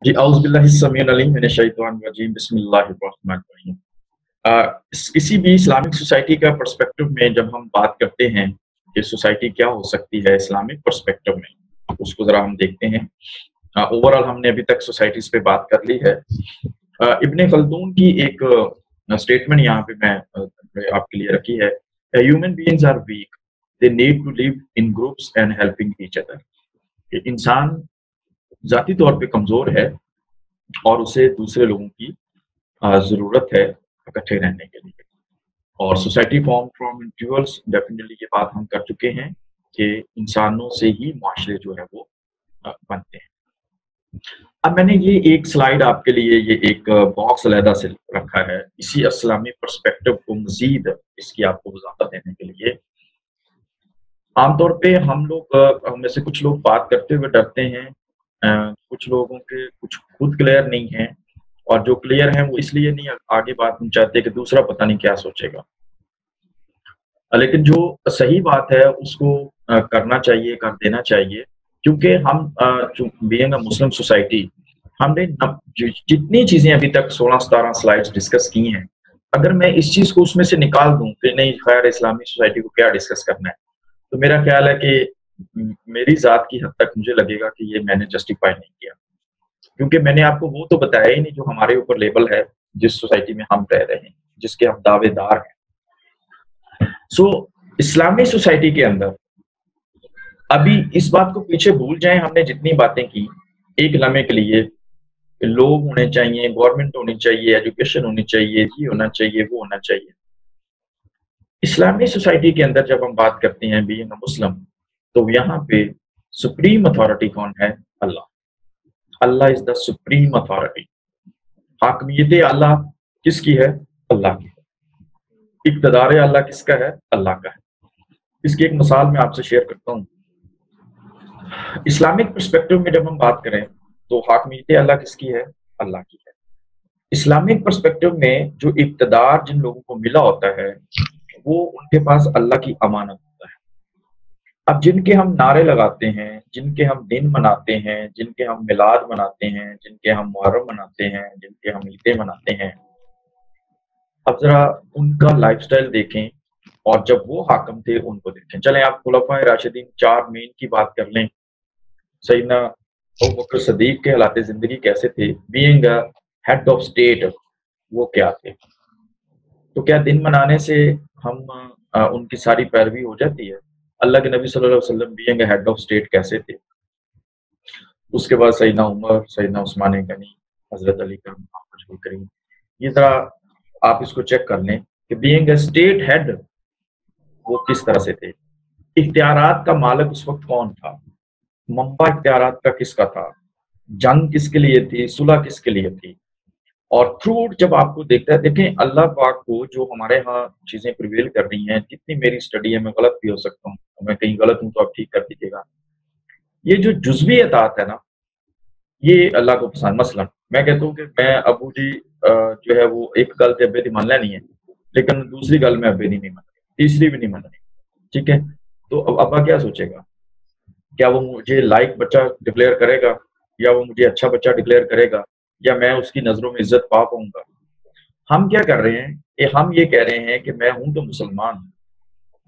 جی اعوذ باللہ السمیع العلیم من الشیطان الرجیم بسم اللہ الرحمن الرحیم۔ کسی بھی اسلامک سوسائٹی کا پرسپیکٹو میں جب ہم بات کرتے ہیں کہ سوسائٹی کیا ہو سکتی ہے اسلامک پرسپیکٹو میں، اس کو ذرا ہم دیکھتے ہیں۔ اوورآل ہم نے ابھی تک سوسائٹیز پہ بات کر لی ہے۔ ابن خلدون کی ایک اسٹیٹمنٹ یہاں پہ میں آپ کے لیے رکھی ہے، human beings are weak, they need to live in groups and helping each other. کہ انسان ذاتی طور پہ کمزور ہے اور اسے دوسرے لوگوں کی ضرورت ہے اکٹھے رہنے کے لیے، اور society form from individuals, definitely یہ بات ہم کر چکے ہیں کہ انسانوں سے ہی معاشرے جو ہے وہ بنتے ہیں۔ اب میں نے یہ ایک سلائیڈ آپ کے لیے، یہ ایک باکس علیحدہ سے رکھا ہے اسی اسلامی پرسپیکٹو کو مزید اس کی آپ کو وضاحت دینے کے لیے۔ عام طور پہ ہم میں سے کچھ لوگ بات کرتے ہوئے ڈرتے ہیں، کچھ لوگوں کے کچھ خود کلیئر نہیں ہیں، اور جو کلیئر ہیں وہ اس لیے نہیں آگے بات نہیں چاہتے کہ دوسرا پتہ نہیں کیا سوچے گا، لیکن جو صحیح بات ہے اس کو کرنا چاہیے، کر دینا چاہیے، کیونکہ ہم بینگ اے مسلم سوسائٹی، ہم نے جتنی چیزیں ابھی تک 16-17 سلائڈز ڈسکس کی ہیں، اگر میں اس چیز کو اس میں سے نکال دوں کہ نہیں خیر اسلامی سوسائٹی کو کیا ڈسکس کرنا ہے، تو میرا خیال ہے کہ میری ذات کی حد تک مجھے لگے گا کہ یہ میں نے جسٹیفائی نہیں کیا، کیونکہ میں نے آپ کو وہ تو بتایا ہی نہیں جو ہمارے اوپر لیبل ہے جس سوسائٹی میں ہم رہ رہے ہیں، جس کے ہم دعوے دار ہیں۔ اسلامی سوسائٹی کے اندر ابھی اس بات کو پیچھے بھول جائیں، ہم نے جتنی باتیں کی ایک لمحے کے لیے، لوگ ہونے چاہیے، گورنمنٹ ہونی چاہیے، ایجوکیشن ہونی چاہیے، یہ ہونا چاہیے، وہ ہونا چاہیے۔ اسلامی سوسائٹی کے اندر جب ہم بات کرتے ہیں بینگ اے مسلم، تو یہاں پہ سپریم اتھارٹی کون ہے؟ اللہ۔ اللہ از دا سپریم اتھارٹی۔ حاکمیت اللہ کس کی ہے؟ اللہ کی ہے۔ اقتدار اللہ کس کا ہے؟ اللہ کا ہے۔ اس کی ایک مثال میں آپ سے شیئر کرتا ہوں۔ اسلامک پرسپیکٹو میں جب ہم بات کریں تو حاکمیت اللہ کس کی ہے؟ اللہ کی ہے۔ اسلامک پرسپیکٹو میں جو اقتدار جن لوگوں کو ملا ہوتا ہے وہ ان کے پاس اللہ کی امانت ہوتا ہے۔ اب جن کے ہم نعرے لگاتے ہیں، جن کے ہم دن مناتے ہیں، جن کے ہم میلاد مناتے ہیں، جن کے ہم محرم مناتے ہیں، جن کے ہم عیدیں مناتے ہیں، اب ذرا ان کا لائف سٹائل دیکھیں، اور جب وہ حاکم تھے ان کو دیکھیں۔ چلیں آپ خلفائے راشدین 4 مین کی بات کر لیں۔ سیدنا ابوبکر صدیق کے حالات زندگی کیسے تھے؟ Being a head of state وہ کیا تھے؟ تو کیا دن منانے سے ہم ان کی ساری پیروی ہو جاتی ہے؟ اللہ کے نبی صلی اللہ علیہ وسلم being a head of state کیسے تھے؟ اس کے بعد سیدنا عمر، سیدنا عثمان غنی، حضرت علی کا مقام کریم، یہ ذرا آپ اس کو چیک کر لیں کہ بینگ اے اسٹیٹ ہیڈ وہ کس طرح سے تھے۔ اختیارات کا مالک اس وقت کون تھا؟ منبع اختیارات کا کس کا تھا؟ جنگ کس کے لیے تھی؟ صلح کس کے لیے تھی؟ اور تھرو جب آپ کو دیکھتا ہے، دیکھیں اللہ پاک کو جو ہمارے ہاں چیزیں پریویل کر رہی ہیں، جتنی میری اسٹڈی ہے میں غلط بھی ہو سکتا ہوں، میں کہیں غلط ہوں تو آپ ٹھیک کر دیجیے گا، یہ جو جزوی اطاعت ہے نا یہ اللہ کو پسند۔ مثلا میں کہتا ہوں کہ میں ابو جی جو ہے وہ ایک گل تے ابے دی مننا نہیں ہے، لیکن دوسری گل میں ابے نہیں مننی، تیسری بھی نہیں مننی، ٹھیک ہے؟ تو اب ابا کیا سوچے گا؟ کیا وہ مجھے لائق بچہ ڈکلیئر کرے گا، یا وہ مجھے اچھا بچہ ڈکلیئر کرے گا، یا میں اس کی نظروں میں عزت پا پاؤں گا؟ ہم کیا کر رہے ہیں کہ ہم یہ کہہ رہے ہیں کہ میں ہوں تو مسلمان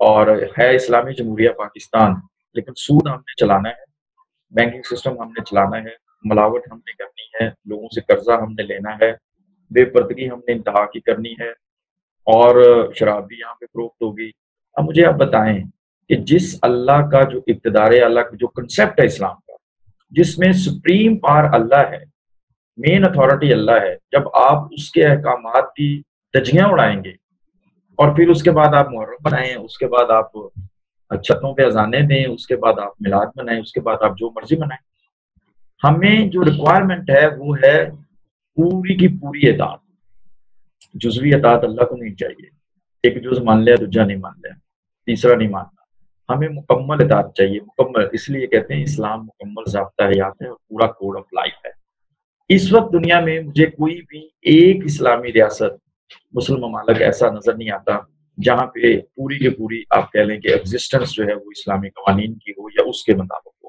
اور ہے اسلامی جمہوریہ پاکستان، لیکن سود ہم نے چلانا ہے، بینکنگ سسٹم ہم نے چلانا ہے، ملاوٹ ہم نے کرنی ہے، لوگوں سے قرضہ ہم نے لینا ہے، بے پردگی ہم نے انتہا کی کرنی ہے، اور شراب بھی یہاں پہ فروخت ہوگی۔ اب مجھے آپ بتائیں کہ جس اللہ کا جو اقتدار اللہ کا جو کنسیپٹ ہے اسلام کا، جس میں سپریم پاور اللہ ہے، مین اتھارٹی اللہ ہے، جب آپ اس کے احکامات کی دھجیاں اڑائیں گے اور پھر اس کے بعد آپ محرم بنائیں، اس کے بعد آپ چھتوں پہ اذانیں دیں، اس کے بعد آپ میلاد بنائیں، اس کے بعد آپ جو مرضی بنائیں، ہمیں جو ریکوائرمنٹ ہے وہ ہے پوری کی پوری اطاعت۔ جزوی اطاعت اللہ کو نہیں چاہیے، ایک جز مان لیا دوسرا نہیں مان لیا، تیسرا نہیں ماننا، ہمیں مکمل اطاعت چاہیے، مکمل۔ اس لیے کہتے ہیں اسلام مکمل ضابطہ حیات ہے اور پورا کوڈ آف لائف ہے۔ اس وقت دنیا میں مجھے کوئی بھی ایک اسلامی ریاست، مسلم ممالک ایسا نظر نہیں آتا جہاں پہ پوری کی پوری آپ کہہ لیں کہ ایگزسٹنس جو ہے وہ اسلامی قوانین کی ہو یا اس کے مطابق ہو۔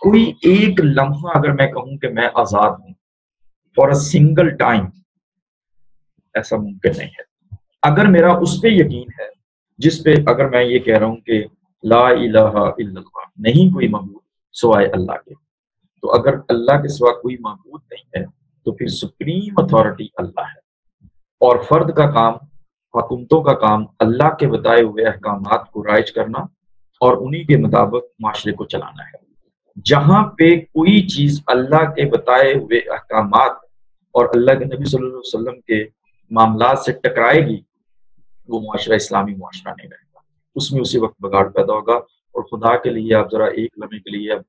کوئی ایک لمحہ اگر میں کہوں کہ میں آزاد ہوں فار اے سنگل ٹائم، ایسا ممکن نہیں ہے۔ اگر میرا اس پہ یقین ہے جس پہ اگر میں یہ کہہ رہا ہوں کہ لا الہ الا اللہ، نہیں کوئی معبود سوائے اللہ کے، تو اگر اللہ کے سوا کوئی معبود نہیں ہے تو پھر سپریم اتھارٹی اللہ ہے، اور فرد کا کام، حکومتوں کا کام اللہ کے بتائے ہوئے احکامات کو رائج کرنا اور انہی کے مطابق معاشرے کو چلانا ہے۔ جہاں پہ کوئی چیز اللہ کے بتائے ہوئے احکامات اور اللہ کے نبی صلی اللہ علیہ وسلم کے معاملات سے ٹکرائے گی، وہ معاشرہ اسلامی معاشرہ نہیں رہے گا، اس میں اسی وقت بگاڑ پیدا ہوگا۔ اور خدا کے لیے آپ ذرا ایک لمحے کے لیے اب